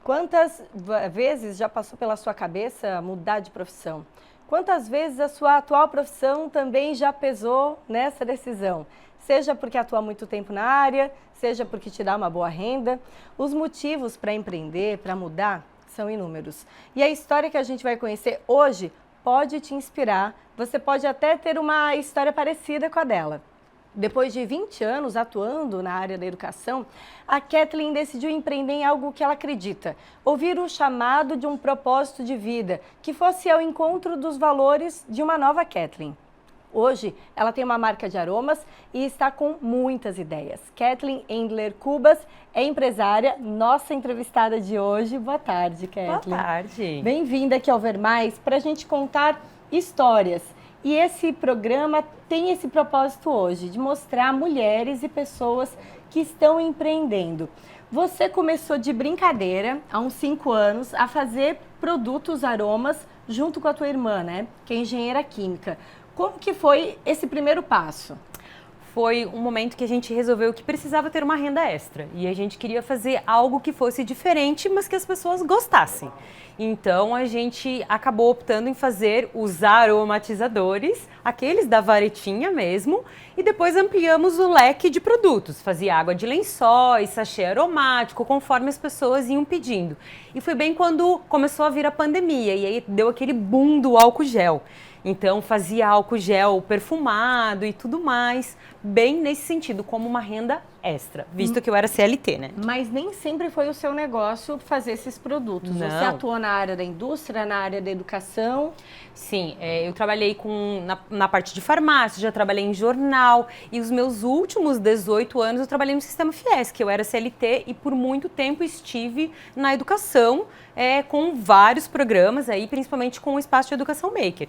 Quantas vezes já passou pela sua cabeça mudar de profissão? Quantas vezes a sua atual profissão também já pesou nessa decisão? Seja porque atua há muito tempo na área, seja porque te dá uma boa renda. Os motivos para empreender, para mudar, são inúmeros. E a história que a gente vai conhecer hoje pode te inspirar. Você pode até ter uma história parecida com a dela. Depois de 20 anos atuando na área da educação, a Kathleen decidiu empreender em algo que ela acredita. Ouvir o chamado de um propósito de vida, que fosse ao encontro dos valores de uma nova Kathleen. Hoje, ela tem uma marca de aromas e está com muitas ideias. Kathleen Endler Cubas é empresária, nossa entrevistada de hoje. Boa tarde, Kathleen. Boa tarde. Bem-vinda aqui ao Ver Mais para a gente contar histórias. E esse programa tem esse propósito hoje, de mostrar mulheres e pessoas que estão empreendendo. Você começou de brincadeira, há uns 5 anos, a fazer produtos, aromas, junto com a tua irmã, né? Que é engenheira química. Como que foi esse primeiro passo? Foi um momento que a gente resolveu que precisava ter uma renda extra. E a gente queria fazer algo que fosse diferente, mas que as pessoas gostassem. Então a gente acabou optando em fazer os aromatizadores, aqueles da varetinha mesmo, e depois ampliamos o leque de produtos. Fazia água de lençóis, sachê aromático, conforme as pessoas iam pedindo. E foi bem quando começou a vir a pandemia, e aí deu aquele boom do álcool gel. Então fazia álcool gel perfumado e tudo mais, bem nesse sentido, como uma renda extra, visto que eu era CLT, né? Mas nem sempre foi o seu negócio fazer esses produtos. Não. Você atuou na área da indústria, na área da educação? Sim, eu trabalhei na parte de farmácia, já trabalhei em jornal e os meus últimos 18 anos eu trabalhei no Sistema Fiesc, eu era CLT e por muito tempo estive na educação com vários programas aí, principalmente com o Espaço de Educação Maker.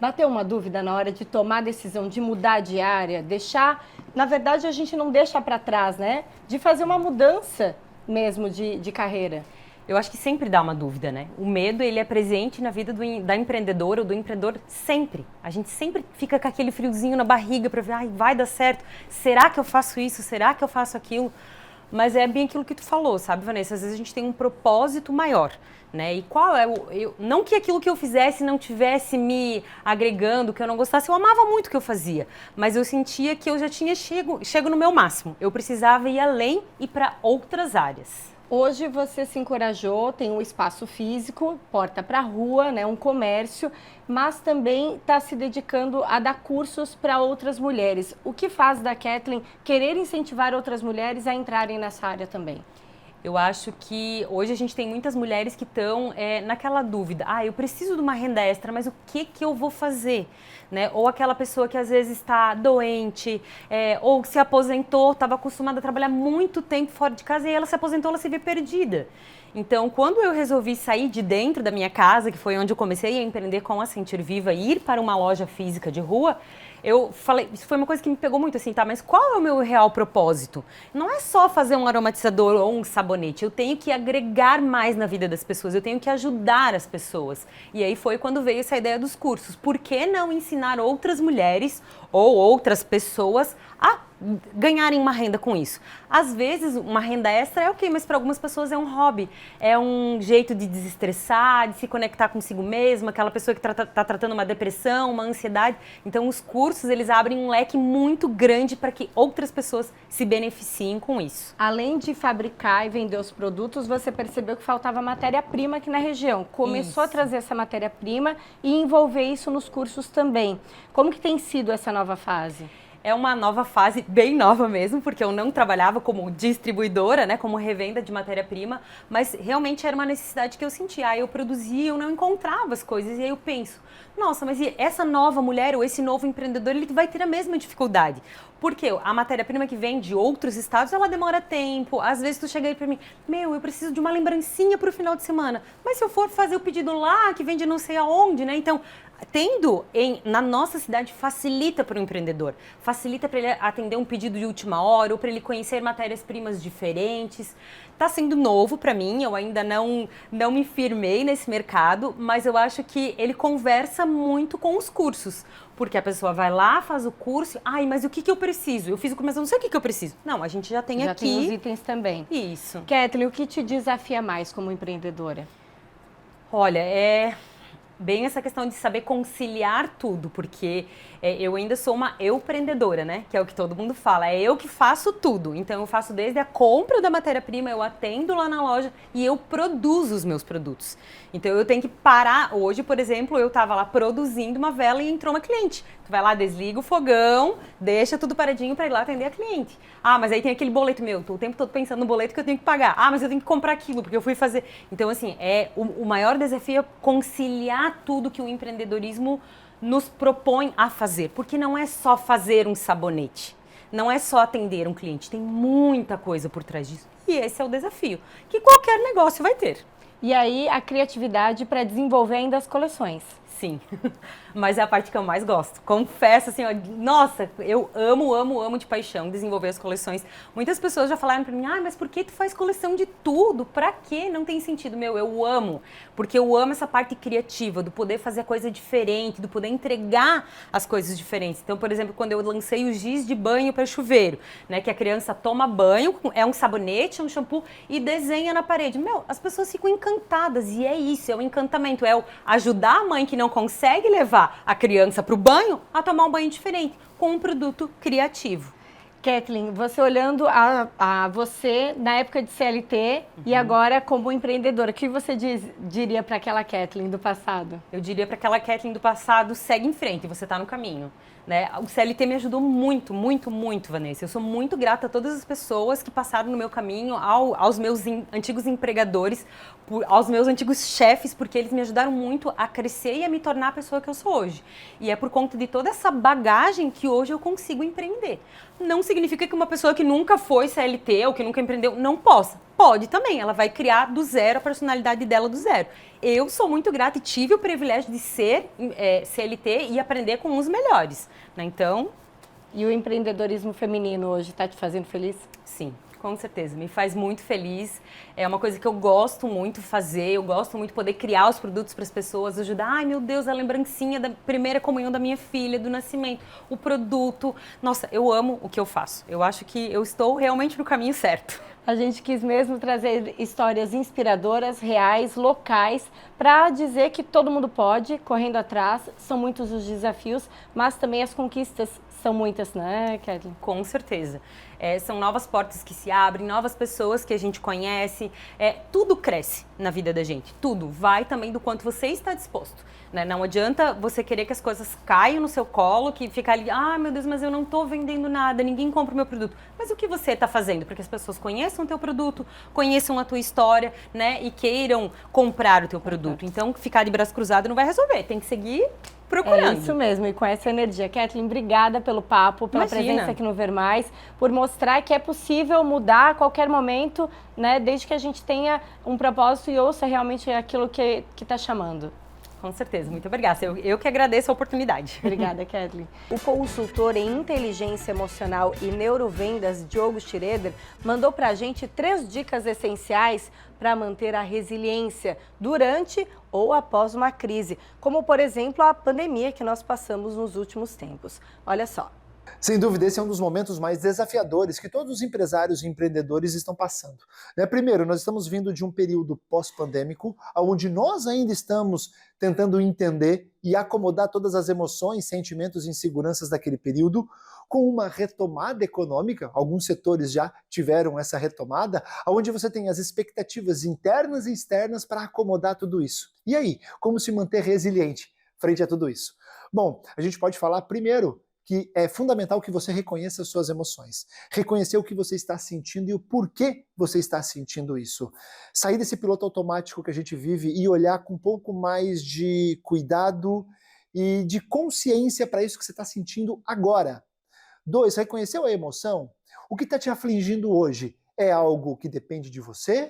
Bateu uma dúvida na hora de tomar a decisão de mudar de área, deixar... Na verdade, a gente não deixa para trás, né? De fazer uma mudança mesmo de carreira. Eu acho que sempre dá uma dúvida, né? O medo, ele é presente na vida da empreendedora ou do empreendedor sempre. A gente sempre fica com aquele friozinho na barriga para ver, ai, vai dar certo? Será que eu faço isso? Será que eu faço aquilo? Mas é bem aquilo que tu falou, sabe, Vanessa? Às vezes a gente tem um propósito maior, né? E qual é não que aquilo que eu fizesse não tivesse me agregando, que eu não gostasse, eu amava muito o que eu fazia, mas eu sentia que eu já tinha chego no meu máximo. Eu precisava ir além e para outras áreas. Hoje você se encorajou, tem um espaço físico, porta para a rua, né, um comércio, mas também está se dedicando a dar cursos para outras mulheres. O que faz da Kathleen querer incentivar outras mulheres a entrarem nessa área também? Eu acho que hoje a gente tem muitas mulheres que estão naquela dúvida. Ah, eu preciso de uma renda extra, mas o que eu vou fazer? Né? Ou aquela pessoa que às vezes está doente, ou se aposentou, estava acostumada a trabalhar muito tempo fora de casa e ela se aposentou, ela se vê perdida. Então, quando eu resolvi sair de dentro da minha casa, que foi onde eu comecei a empreender com a Sentir Viva e ir para uma loja física de rua, eu falei, isso foi uma coisa que me pegou muito assim, tá, mas qual é o meu real propósito? Não é só fazer um aromatizador ou um sabonete, eu tenho que agregar mais na vida das pessoas, eu tenho que ajudar as pessoas. E aí foi quando veio essa ideia dos cursos. Por que não ensinar outras mulheres ou outras pessoas a ganharem uma renda com isso? Às vezes uma renda extra é ok, mas para algumas pessoas é um hobby, é um jeito de desestressar, de se conectar consigo mesma, aquela pessoa que está tratando uma depressão, uma ansiedade. Então os cursos, eles abrem um leque muito grande para que outras pessoas se beneficiem com isso. Além de fabricar e vender os produtos, você percebeu que faltava matéria-prima aqui na região. Começou a trazer essa matéria-prima e envolver isso nos cursos também. Como que tem sido essa nova fase? É uma nova fase, bem nova mesmo, porque eu não trabalhava como distribuidora, né, como revenda de matéria-prima, mas realmente era uma necessidade que eu sentia. Eu produzia, eu não encontrava as coisas, e aí eu penso, nossa, mas e essa nova mulher ou esse novo empreendedor, ele vai ter a mesma dificuldade. Porque a matéria-prima que vem de outros estados, ela demora tempo. Às vezes tu chega aí pra mim, eu preciso de uma lembrancinha pro final de semana. Mas se eu for fazer o pedido lá, que vem de não sei aonde, né? Então, tendo na nossa cidade, facilita para o empreendedor. Facilita para ele atender um pedido de última hora ou para ele conhecer matérias-primas diferentes. Está sendo novo para mim, eu ainda não me firmei nesse mercado, mas eu acho que ele conversa muito com os cursos. Porque a pessoa vai lá, faz o curso, ai, mas o que eu preciso? Eu fiz o curso, mas eu não sei o que eu preciso. Não, a gente já tem Já aqui. tem os itens também. Isso. Kathleen, o que te desafia mais como empreendedora? Olha, é bem essa questão de saber conciliar tudo, porque eu ainda sou uma empreendedora, né? Que é o que todo mundo fala, é eu que faço tudo. Então eu faço desde a compra da matéria-prima, eu atendo lá na loja e eu produzo os meus produtos. Então eu tenho que parar. Hoje, por exemplo, eu estava lá produzindo uma vela e entrou uma cliente. Tu vai lá, desliga o fogão, deixa tudo paradinho para ir lá atender a cliente. Ah, mas aí tem aquele boleto meu, tô o tempo todo pensando no boleto que eu tenho que pagar. Ah, mas eu tenho que comprar aquilo, porque eu fui fazer. Então, assim, o maior desafio é conciliar tudo que o empreendedorismo nos propõe a fazer. Porque não é só fazer um sabonete, não é só atender um cliente, tem muita coisa por trás disso. E esse é o desafio, que qualquer negócio vai ter. E aí, a criatividade para desenvolver ainda as coleções. Sim, mas é a parte que eu mais gosto. Confesso assim, ó, nossa, eu amo de paixão desenvolver as coleções. Muitas pessoas já falaram pra mim, ah, mas por que tu faz coleção de tudo? Pra quê? Não tem sentido. Meu, eu amo, porque eu amo essa parte criativa, do poder fazer a coisa diferente, do poder entregar as coisas diferentes. Então, por exemplo, quando eu lancei o giz de banho para chuveiro, né, que a criança toma banho, é um sabonete, é um shampoo e desenha na parede. Meu, as pessoas ficam encantadas e é isso, é o encantamento, é o ajudar a mãe que não consegue levar a criança para o banho a tomar um banho diferente, com um produto criativo. Kathleen, você olhando a você na época de CLT e agora como empreendedora, o que você diria para aquela Kathleen do passado? Eu diria para aquela Kathleen do passado, segue em frente, você está no caminho. Né? O CLT me ajudou muito, Vanessa. Eu sou muito grata a todas as pessoas que passaram no meu caminho, aos meus antigos empregadores, aos meus antigos chefes, porque eles me ajudaram muito a crescer e a me tornar a pessoa que eu sou hoje. E é por conta de toda essa bagagem que hoje eu consigo empreender. Não significa que uma pessoa que nunca foi CLT ou que nunca empreendeu não possa. Pode também, ela vai criar do zero a personalidade dela do zero. Eu sou muito grata e tive o privilégio de ser CLT e aprender com os melhores. Né? Então... E o empreendedorismo feminino hoje está te fazendo feliz? Sim, com certeza. Me faz muito feliz. É uma coisa que eu gosto muito fazer. Eu gosto muito de poder criar os produtos para as pessoas, ajudar. Ai, meu Deus, a lembrancinha da primeira comunhão da minha filha, do nascimento, o produto. Nossa, eu amo o que eu faço. Eu acho que eu estou realmente no caminho certo. A gente quis mesmo trazer histórias inspiradoras, reais, locais, para dizer que todo mundo pode, correndo atrás. São muitos os desafios, mas também as conquistas são muitas, né, Kathleen? Com certeza. São novas portas que se abrem, novas pessoas que a gente conhece. Tudo cresce na vida da gente, tudo. Vai também do quanto você está disposto. Né? Não adianta você querer que as coisas caiam no seu colo, que fica ali, ah, meu Deus, mas eu não estou vendendo nada, ninguém compra o meu produto. Mas o que você está fazendo? Porque as pessoas conheçam o teu produto, conheçam a tua história, né? E queiram comprar o teu produto. Então, ficar de braço cruzado não vai resolver, tem que seguir procurando. É isso mesmo, e com essa energia. Kathleen, obrigada pelo papo, pela presença aqui no Ver Mais, por mostrar que é possível mudar a qualquer momento, né, desde que a gente tenha um propósito e ouça realmente aquilo que está chamando. Com certeza, muito obrigada. Eu que agradeço a oportunidade. Obrigada, Kathleen. O consultor em inteligência emocional e neurovendas, Diogo Schroeder, mandou para a gente 3 dicas essenciais para manter a resiliência durante ou após uma crise, como, por exemplo, a pandemia que nós passamos nos últimos tempos. Olha só. Sem dúvida, esse é um dos momentos mais desafiadores que todos os empresários e empreendedores estão passando. Primeiro, nós estamos vindo de um período pós-pandêmico, onde nós ainda estamos tentando entender e acomodar todas as emoções, sentimentos e inseguranças daquele período, com uma retomada econômica. Alguns setores já tiveram essa retomada, onde você tem as expectativas internas e externas para acomodar tudo isso. E aí, como se manter resiliente frente a tudo isso? Bom, a gente pode falar primeiro que é fundamental que você reconheça as suas emoções. Reconhecer o que você está sentindo e o porquê você está sentindo isso. Sair desse piloto automático que a gente vive e olhar com um pouco mais de cuidado e de consciência para isso que você está sentindo agora. 2, reconheceu a emoção? O que está te afligindo hoje é algo que depende de você,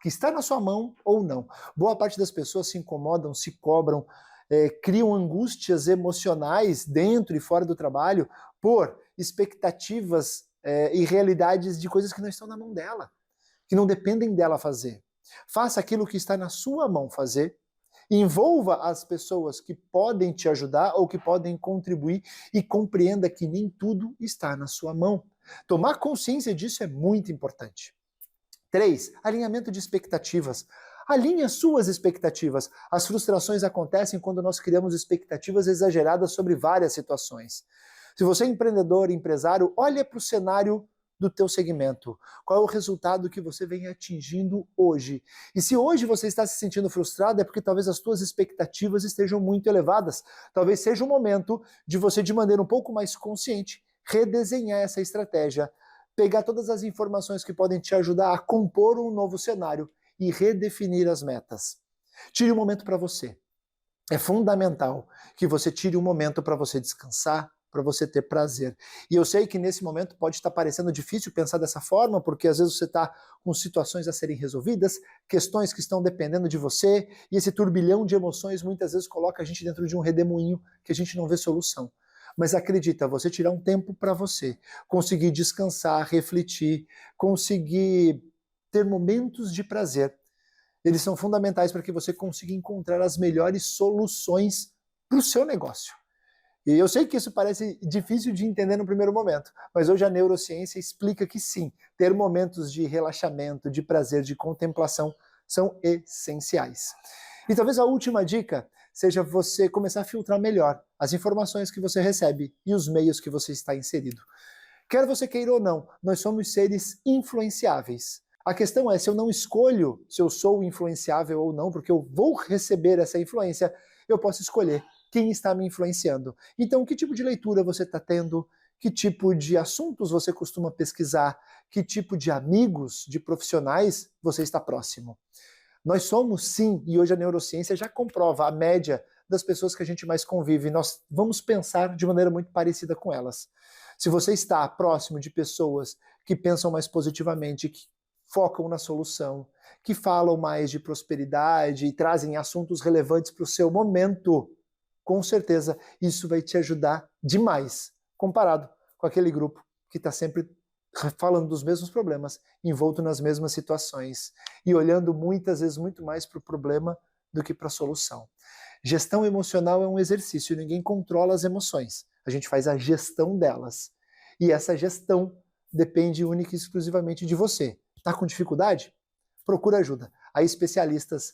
que está na sua mão ou não? Boa parte das pessoas se incomodam, se cobram, criam angústias emocionais dentro e fora do trabalho por expectativas e realidades de coisas que não estão na mão dela, que não dependem dela fazer. Faça aquilo que está na sua mão fazer Envolva as pessoas que podem te ajudar ou que podem contribuir e compreenda que nem tudo está na sua mão. Tomar consciência disso é muito importante. 3. Alinhamento de expectativas. Alinhe as suas expectativas. As frustrações acontecem quando nós criamos expectativas exageradas sobre várias situações. Se você é empreendedor, empresário, olha para o cenário do teu segmento. Qual é o resultado que você vem atingindo hoje? E se hoje você está se sentindo frustrado, é porque talvez as tuas expectativas estejam muito elevadas. Talvez seja o momento de você, de maneira um pouco mais consciente, redesenhar essa estratégia, pegar todas as informações que podem te ajudar a compor um novo cenário e redefinir as metas. Tire um momento para você. É fundamental que você tire um momento para você descansar, para você ter prazer. E eu sei que nesse momento pode estar parecendo difícil pensar dessa forma, porque às vezes você está com situações a serem resolvidas, questões que estão dependendo de você, e esse turbilhão de emoções muitas vezes coloca a gente dentro de um redemoinho que a gente não vê solução. Mas acredita, você tirar um tempo para você, conseguir descansar, refletir, conseguir ter momentos de prazer, eles são fundamentais para que você consiga encontrar as melhores soluções para o seu negócio. E eu sei que isso parece difícil de entender no primeiro momento, mas hoje a neurociência explica que sim, ter momentos de relaxamento, de prazer, de contemplação são essenciais. E talvez a última dica seja você começar a filtrar melhor as informações que você recebe e os meios que você está inserido. Quer você queira ou não, nós somos seres influenciáveis. A questão é se eu não escolho se eu sou influenciável ou não, porque eu vou receber essa influência, eu posso escolher quem está me influenciando. Então, que tipo de leitura você está tendo? Que tipo de assuntos você costuma pesquisar? Que tipo de amigos, de profissionais você está próximo? Nós somos, sim, e hoje a neurociência já comprova a média das pessoas que a gente mais convive. Nós vamos pensar de maneira muito parecida com elas. Se você está próximo de pessoas que pensam mais positivamente, que focam na solução, que falam mais de prosperidade e trazem assuntos relevantes para o seu momento, com certeza isso vai te ajudar demais, comparado com aquele grupo que está sempre falando dos mesmos problemas, envolto nas mesmas situações e olhando muitas vezes muito mais para o problema do que para a solução. Gestão emocional é um exercício, ninguém controla as emoções, a gente faz a gestão delas. E essa gestão depende única e exclusivamente de você. Está com dificuldade? Procura ajuda. Há especialistas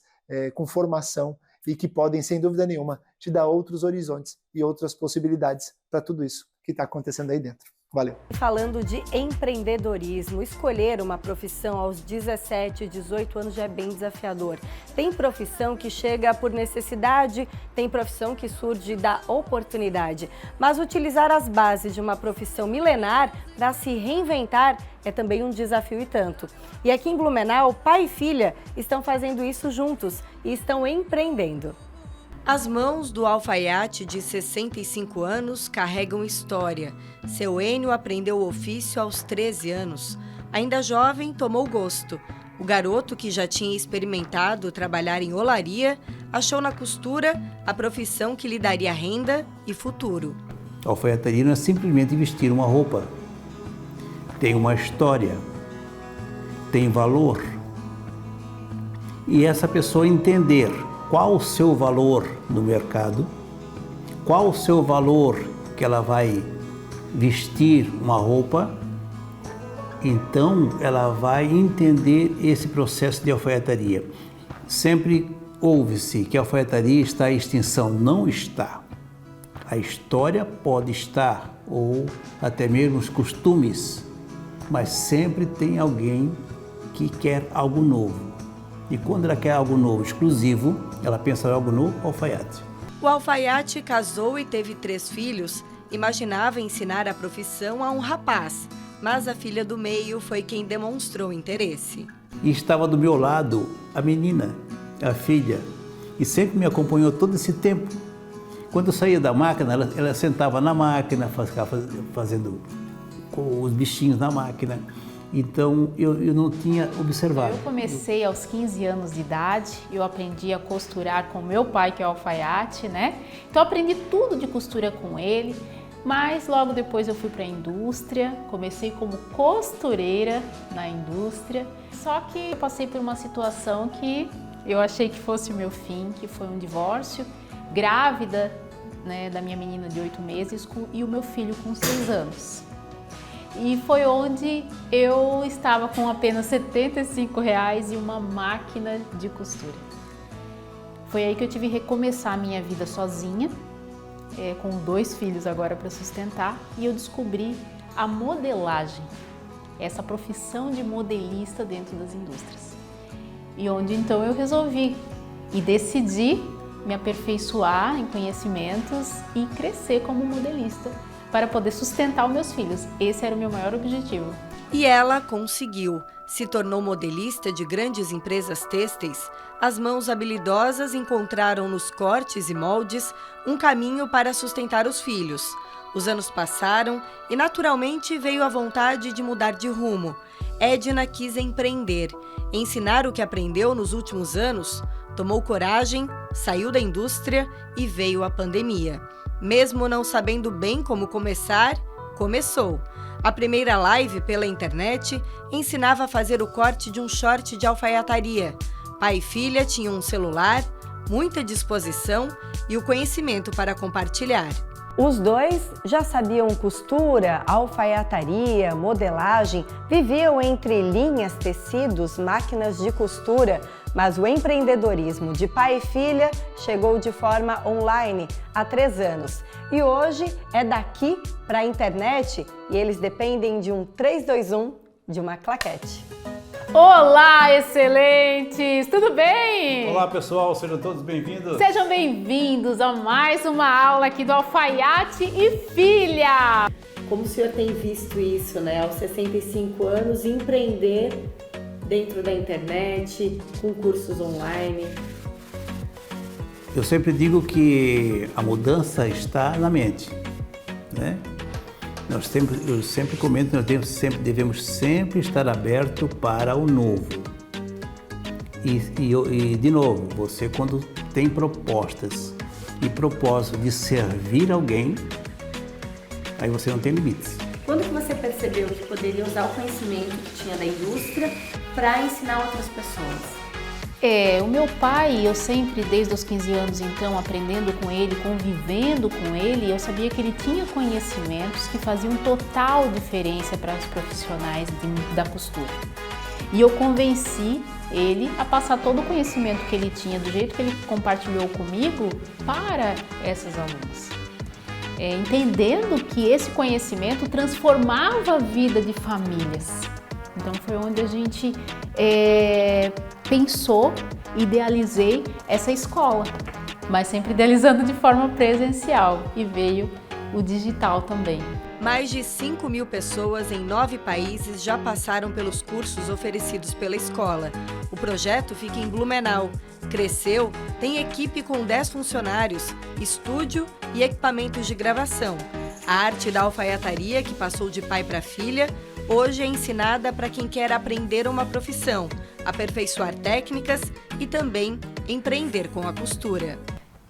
com formação e que podem, sem dúvida nenhuma, te dar outros horizontes e outras possibilidades para tudo isso que está acontecendo aí dentro. Valeu! Falando de empreendedorismo, escolher uma profissão aos 17, 18 anos já é bem desafiador. Tem profissão que chega por necessidade, tem profissão que surge da oportunidade. Mas utilizar as bases de uma profissão milenar para se reinventar é também um desafio e tanto. E aqui em Blumenau, pai e filha estão fazendo isso juntos e estão empreendendo. As mãos do alfaiate de 65 anos carregam história. Seu Enio aprendeu o ofício aos 13 anos. Ainda jovem, tomou gosto. O garoto, que já tinha experimentado trabalhar em olaria, achou na costura a profissão que lhe daria renda e futuro. A alfaiataria não é simplesmente vestir uma roupa. Tem uma história, tem valor. E essa pessoa entender qual o seu valor no mercado, qual o seu valor que ela vai vestir uma roupa, então ela vai entender esse processo de alfaiataria. Sempre ouve-se que a alfaiataria está em extinção. Não está. A história pode estar, ou até mesmo os costumes, mas sempre tem alguém que quer algo novo. E quando ela quer algo novo, exclusivo, ela pensa em algo novo, alfaiate. O alfaiate casou e teve 3 filhos. Imaginava ensinar a profissão a um rapaz, mas a filha do meio foi quem demonstrou interesse. E estava do meu lado a menina, a filha, e sempre me acompanhou todo esse tempo. Quando eu saía da máquina, ela sentava na máquina, ficava fazendo os bichinhos na máquina. Então, eu não tinha observado. Eu comecei aos 15 anos de idade, eu aprendi a costurar com meu pai, que é alfaiate, né? Então, eu aprendi tudo de costura com ele, mas logo depois eu fui para a indústria, comecei como costureira na indústria, só que eu passei por uma situação que Eu achei que fosse o meu fim, que foi um divórcio, grávida, né, da minha menina de 8 meses e o meu filho com 6 anos. E foi onde eu estava com apenas R$75 e uma máquina de costura. Foi aí que eu tive que recomeçar a minha vida sozinha, com 2 filhos agora para sustentar, e eu descobri a modelagem, essa profissão de modelista dentro das indústrias. E onde então eu resolvi e decidi me aperfeiçoar em conhecimentos e crescer como modelista para poder sustentar os meus filhos. Esse era o meu maior objetivo. E ela conseguiu. Se tornou modelista de grandes empresas têxteis. As mãos habilidosas encontraram nos cortes e moldes um caminho para sustentar os filhos. Os anos passaram e naturalmente veio a vontade de mudar de rumo. Edna quis empreender, ensinar o que aprendeu nos últimos anos, tomou coragem, saiu da indústria e veio a pandemia. Mesmo não sabendo bem como começar, começou. A primeira live pela internet ensinava a fazer o corte de um short de alfaiataria. Pai e filha tinham um celular, muita disposição e o conhecimento para compartilhar. Os dois já sabiam costura, alfaiataria, modelagem, viviam entre linhas, tecidos, máquinas de costura, mas o empreendedorismo de pai e filha chegou de forma online há 3 anos. E hoje é daqui para a internet e eles dependem de um 3-2-1 de uma claquete. Olá, excelentes! Tudo bem? Olá pessoal, sejam todos bem-vindos. Sejam bem-vindos a mais uma aula aqui do Alfaiate e Filha. Como o senhor tem visto isso, né? Aos 65 anos, empreender dentro da internet, com cursos online? Eu sempre digo que a mudança está na mente, né? Eu sempre comento que devemos sempre estar aberto para o novo. E de novo, você quando tem propostas e propósito de servir alguém, aí você não tem limites. Quando que você percebeu que poderia usar o conhecimento que tinha da indústria para ensinar outras pessoas? O meu pai, eu sempre, desde os 15 anos então, aprendendo com ele, convivendo com ele, eu sabia que ele tinha conhecimentos que faziam total diferença para os profissionais da costura. E eu convenci ele a passar todo o conhecimento que ele tinha, do jeito que ele compartilhou comigo, para essas alunas. Entendendo que esse conhecimento transformava a vida de famílias. Então foi onde a gente pensou, idealizei essa escola, mas sempre idealizando de forma presencial, e veio o digital também. Mais de 5.000 pessoas em 9 países já passaram pelos cursos oferecidos pela escola. O projeto fica em Blumenau. Cresceu, tem equipe com 10 funcionários, estúdio e equipamentos de gravação. A arte da alfaiataria, que passou de pai para filha, hoje é ensinada para quem quer aprender uma profissão, aperfeiçoar técnicas e também empreender com a costura.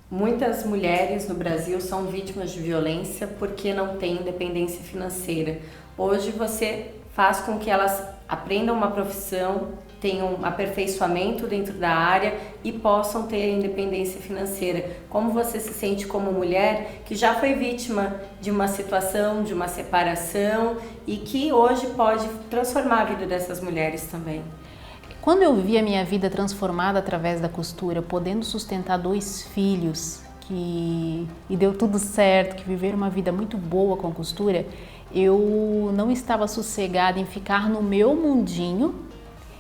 Muitas mulheres no Brasil são vítimas de violência porque não têm independência financeira. Hoje você faz com que elas aprendam uma profissão, tenham aperfeiçoamento dentro da área e possam ter independência financeira. Como você se sente como mulher que já foi vítima de uma situação, de uma separação e que hoje pode transformar a vida dessas mulheres também? Quando eu vi a minha vida transformada através da costura, podendo sustentar 2 filhos e deu tudo certo, que viveram uma vida muito boa com a costura, eu não estava sossegada em ficar no meu mundinho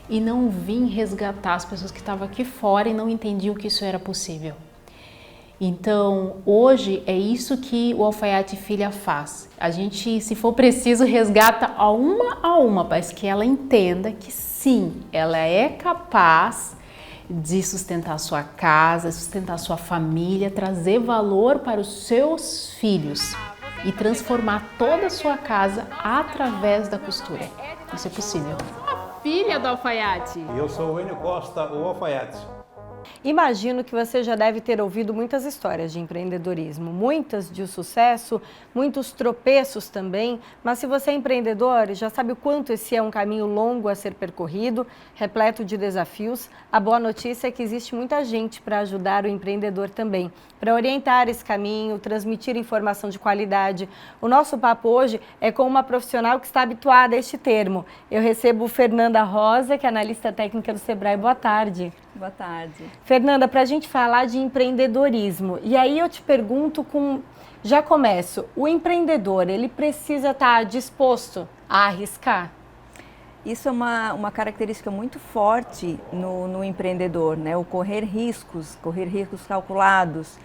e não vim resgatar as pessoas que estavam aqui fora e não entendiam que isso era possível. Então, hoje é isso que o Alfaiate Filha faz. A gente, se for preciso, resgata a uma, para que ela entenda que sim, ela é capaz de sustentar a sua casa, sustentar a sua família, trazer valor para os seus filhos e transformar toda a sua casa através da costura. Isso é possível. A filha do alfaiate. Eu sou o Enio Costa, o alfaiate. Imagino que você já deve ter ouvido muitas histórias de empreendedorismo, muitas de sucesso, muitos tropeços também, mas se você é empreendedor, já sabe o quanto esse é um caminho longo a ser percorrido, repleto de desafios. A boa notícia é que existe muita gente para ajudar o empreendedor também, para orientar esse caminho, transmitir informação de qualidade. O nosso papo hoje é com uma profissional que está habituada a este termo. Eu recebo Fernanda Rosa, que é analista técnica do Sebrae. Boa tarde. Boa tarde. Fernanda, para a gente falar de empreendedorismo, e aí eu te pergunto já começo, o empreendedor, ele precisa estar disposto a arriscar? Isso é uma característica muito forte no empreendedor, né? O correr riscos calculados.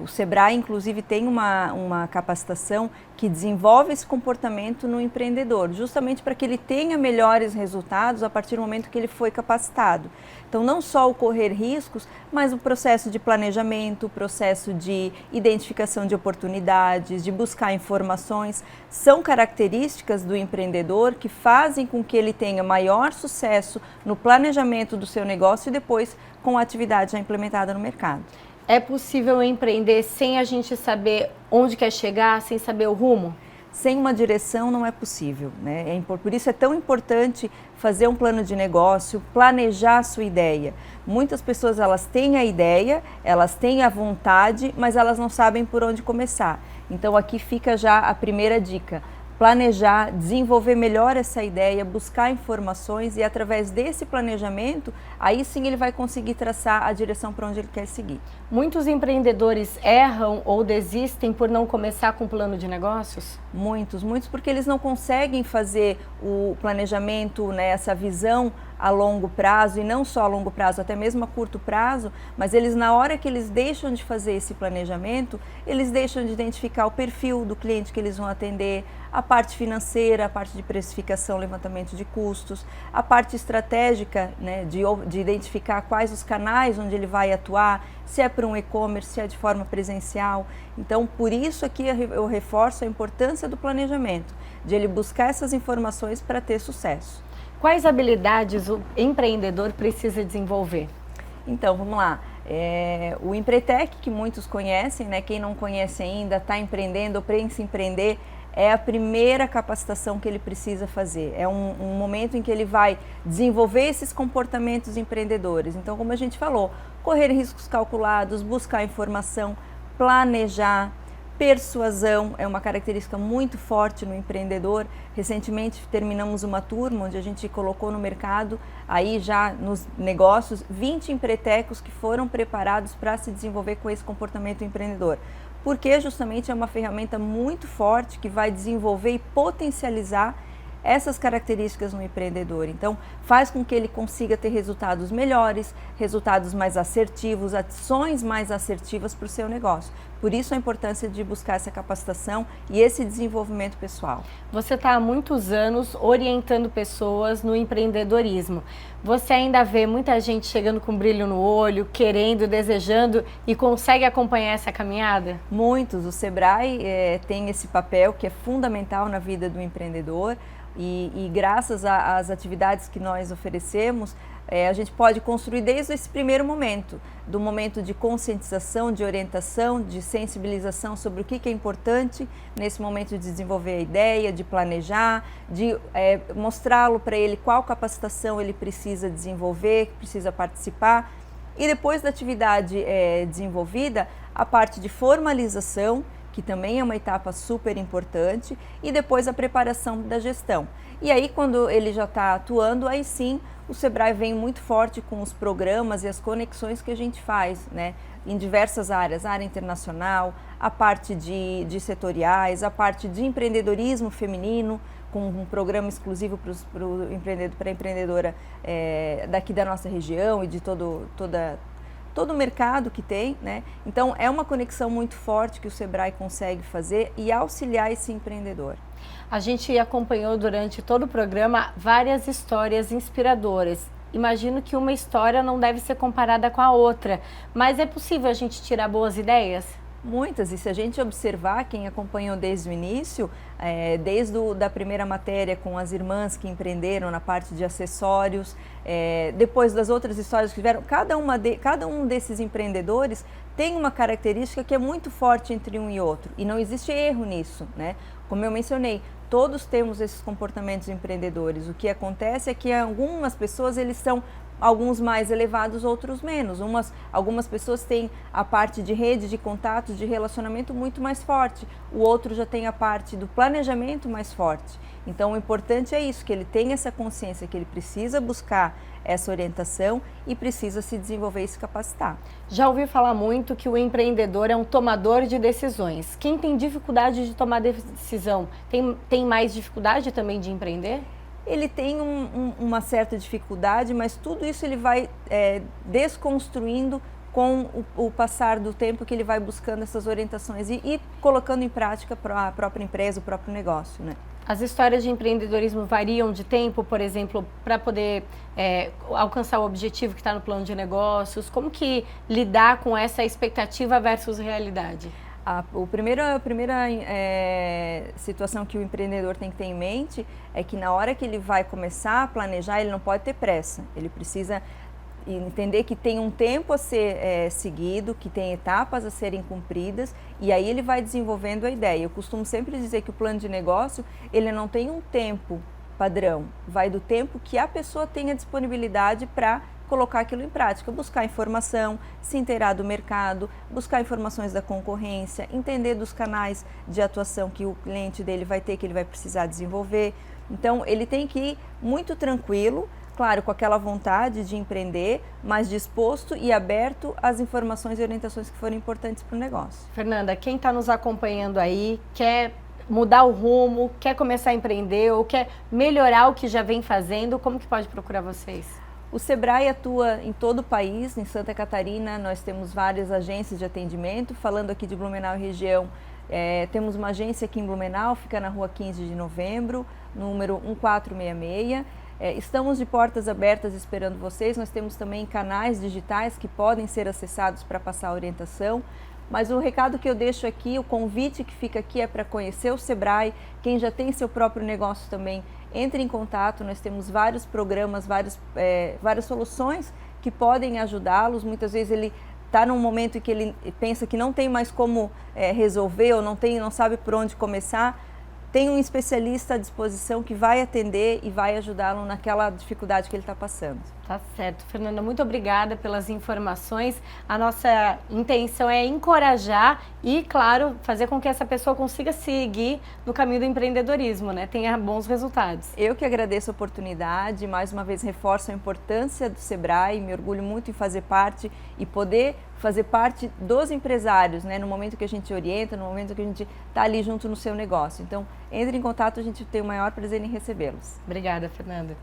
O Sebrae, inclusive, tem uma capacitação que desenvolve esse comportamento no empreendedor, justamente para que ele tenha melhores resultados a partir do momento que ele foi capacitado. Então, não só o correr riscos, mas o processo de planejamento, o processo de identificação de oportunidades, de buscar informações, são características do empreendedor que fazem com que ele tenha maior sucesso no planejamento do seu negócio e depois com a atividade já implementada no mercado. É possível empreender sem a gente saber onde quer chegar, sem saber o rumo? Sem uma direção não é possível, né? Por isso é tão importante fazer um plano de negócio, planejar a sua ideia. Muitas pessoas, elas têm a ideia, elas têm a vontade, mas elas não sabem por onde começar. Então aqui fica já a primeira dica. Planejar, desenvolver melhor essa ideia, buscar informações e através desse planejamento, aí sim ele vai conseguir traçar a direção para onde ele quer seguir. Muitos empreendedores erram ou desistem por não começar com um plano de negócios? Muitos porque eles não conseguem fazer o planejamento, né, essa visão a longo prazo, e não só a longo prazo, até mesmo a curto prazo, mas eles, na hora que eles deixam de fazer esse planejamento, eles deixam de identificar o perfil do cliente que eles vão atender, a parte financeira, a parte de precificação, levantamento de custos, a parte estratégica, né, de identificar quais os canais onde ele vai atuar, se é para um e-commerce, se é de forma presencial. Então, por isso aqui eu reforço a importância do planejamento, de ele buscar essas informações para ter sucesso. Quais habilidades o empreendedor precisa desenvolver? Então, vamos lá. O Empretec, que muitos conhecem, né? Quem não conhece ainda, está empreendendo ou pensa em empreender, é a primeira capacitação que ele precisa fazer. É um momento em que ele vai desenvolver esses comportamentos empreendedores. Então, como a gente falou, correr riscos calculados, buscar informação, planejar. Persuasão é uma característica muito forte no empreendedor. Recentemente terminamos uma turma onde a gente colocou no mercado, aí já nos negócios, 20 empretecos que foram preparados para se desenvolver com esse comportamento empreendedor. Porque justamente é uma ferramenta muito forte que vai desenvolver e potencializar essas características no empreendedor. Então, faz com que ele consiga ter resultados melhores, resultados mais assertivos, ações mais assertivas para o seu negócio. Por isso a importância de buscar essa capacitação e esse desenvolvimento pessoal. Você está há muitos anos orientando pessoas no empreendedorismo. Você ainda vê muita gente chegando com brilho no olho, querendo, desejando e consegue acompanhar essa caminhada? Muitos. O Sebrae tem esse papel que é fundamental na vida do empreendedor. E graças às atividades que nós oferecemos, a gente pode construir desde esse primeiro momento, do momento de conscientização, de orientação, de sensibilização sobre o que é importante nesse momento de desenvolver a ideia, de planejar, de mostrá-lo para ele qual capacitação ele precisa desenvolver, que precisa participar. E depois da atividade desenvolvida, a parte de formalização, que também é uma etapa super importante, e depois a preparação da gestão. E aí, quando ele já está atuando, aí sim, o Sebrae vem muito forte com os programas e as conexões que a gente faz, né, em diversas áreas, a área internacional, a parte de setoriais, a parte de empreendedorismo feminino, com um programa exclusivo para a empreendedora daqui da nossa região e de todo o mercado que tem, né? Então, é uma conexão muito forte que o Sebrae consegue fazer e auxiliar esse empreendedor. A gente acompanhou durante todo o programa várias histórias inspiradoras. Imagino que uma história não deve ser comparada com a outra, mas é possível a gente tirar boas ideias? Muitas, e se a gente observar, quem acompanhou desde o início, desde da primeira matéria com as irmãs que empreenderam na parte de acessórios, depois das outras histórias que tiveram, cada um desses empreendedores tem uma característica que é muito forte entre um e outro, e não existe erro nisso, né? Como eu mencionei, todos temos esses comportamentos empreendedores. O que acontece é que algumas pessoas, eles são alguns mais elevados, outros menos. Algumas pessoas têm a parte de rede de contatos, de relacionamento muito mais forte. O outro já tem a parte do planejamento mais forte. Então, o importante é isso, que ele tenha essa consciência, que ele precisa buscar essa orientação e precisa se desenvolver e se capacitar. Já ouvi falar muito que o empreendedor é um tomador de decisões. Quem tem dificuldade de tomar decisão, tem mais dificuldade também de empreender? Ele tem uma certa dificuldade, mas tudo isso ele vai desconstruindo com o passar do tempo, que ele vai buscando essas orientações e colocando em prática para a própria empresa, o próprio negócio, né? As histórias de empreendedorismo variam de tempo, por exemplo, para poder alcançar o objetivo que está no plano de negócios? Como que lidar com essa expectativa versus realidade? A primeira situação que o empreendedor tem que ter em mente é que na hora que ele vai começar a planejar, ele não pode ter pressa. Ele precisa entender que tem um tempo a ser seguido, que tem etapas a serem cumpridas, e aí ele vai desenvolvendo a ideia. Eu costumo sempre dizer que o plano de negócio, ele não tem um tempo padrão, vai do tempo que a pessoa tem a disponibilidade para colocar aquilo em prática, buscar informação, se inteirar do mercado, buscar informações da concorrência, entender dos canais de atuação que o cliente dele vai ter, que ele vai precisar desenvolver. Então, ele tem que ir muito tranquilo, claro, com aquela vontade de empreender, mas disposto e aberto às informações e orientações que forem importantes para o negócio. Fernanda, quem está nos acompanhando aí, quer mudar o rumo, quer começar a empreender ou quer melhorar o que já vem fazendo, como que pode procurar vocês? O Sebrae atua em todo o país. Em Santa Catarina nós temos várias agências de atendimento. Falando aqui de Blumenau e região, temos uma agência aqui em Blumenau, fica na rua 15 de novembro, número 1466. Estamos de portas abertas esperando vocês. Nós temos também canais digitais que podem ser acessados para passar a orientação. Mas o recado que eu deixo aqui, o convite que fica aqui é para conhecer o Sebrae. Quem já tem seu próprio negócio também, entre em contato. Nós temos vários programas, várias soluções que podem ajudá-los. Muitas vezes ele está num momento em que ele pensa que não tem mais como resolver ou não sabe por onde começar. Tem um especialista à disposição que vai atender e vai ajudá-lo naquela dificuldade que ele está passando. Tá certo. Fernanda, muito obrigada pelas informações. A nossa intenção é encorajar e, claro, fazer com que essa pessoa consiga seguir no caminho do empreendedorismo, né? Tenha bons resultados. Eu que agradeço a oportunidade, mais uma vez reforço a importância do Sebrae, me orgulho muito em fazer parte e poder fazer parte dos empresários, né? No momento que a gente orienta, no momento que a gente está ali junto no seu negócio. Então, entre em contato, a gente tem o maior prazer em recebê-los. Obrigada, Fernanda.